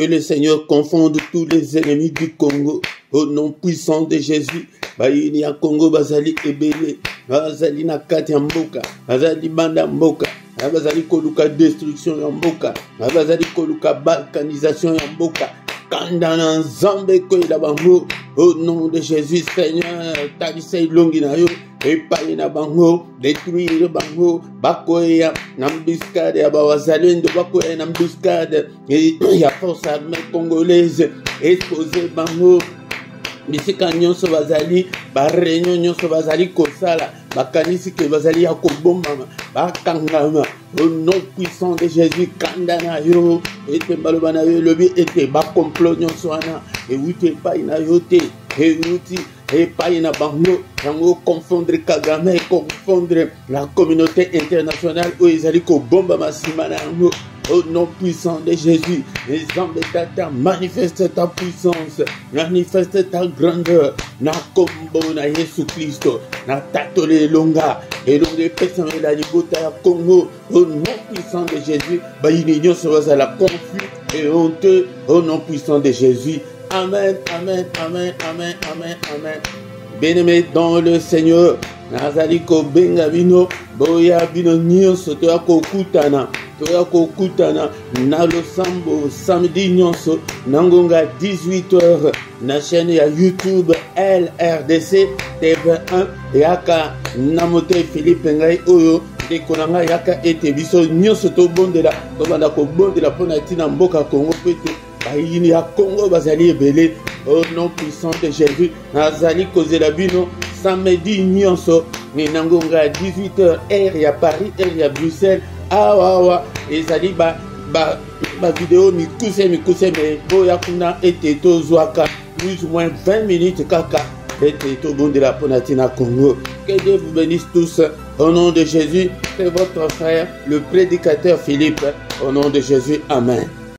Que le Seigneur confonde tous les ennemis du Congo. Au nom puissant de Jésus. Bayini ya Congo bazali ebele. Bazali na kati ya mboka. Bazali banda mboka. Bazali koluka destruction ya mboka. Bazali koluka balkanisation ya mboka. Kandana nzambe koyela bango. Au nom de Jésus, Seigneur, tabisa ilongi na yo. Epaye na bango, détruire bango, bakoya, nambuscade, ya bawazalendo, bakoya, nambuscade, ya force armée congolaise, exposé bango, bisika nyonso bazali, ba réunion nyonso bazali kosala, bakanisi ke bazali ya kobombama, bakangama, au nom puissant de Jésus, kandana yo, ete mbaloba na yo, lobi ete bakomplot nyonso wana, ewuti epaye na yo te, ewuti, et pas na bango, bango confondre Kagame, confondre la communauté internationale où ils allaient ko bomba masimana yango. Au nom puissant de Jésus, les hommes de Tata, manifeste ta puissance, manifeste ta grandeur, na kombo na Yesu Christo, na tatole longa, et l'on dépêche la libota ya Congo, au nom puissant de Jésus, ba union se la confus et honteux, au nom puissant de Jésus. Amen, amen, amen, amen, amen, amen. Bien-aimé dans le Seigneur, Nazaliko Bengabino, Boya Bino Nyonso, Toyako Kutana, Nalo Sambo, samedi Nyonso, Nangonga 18h, na chaîne ya YouTube LRDC TV1, Yaka Namote Philippe Ngai Oyo, Dekonanga Yaka ete biso Nyonso to bondela, Tobanda ko bondela pona tina mboka Congo pete. Il y a Congo bazali ebele au nom puissant de Jésus nazali kozela bino samedi nyonso ni nangonga 18h heure ya Paris heure ya Bruxelles awa ezali ba vidéo mikuse mais boya kuna ete tozwaka plus ou moins 20 minutes kaka ete to bondela ponatina Congo. Que Dieu vous bénisse tous au nom de Jésus. C'est votre frère le prédicateur Philippe au nom de Jésus. Amen.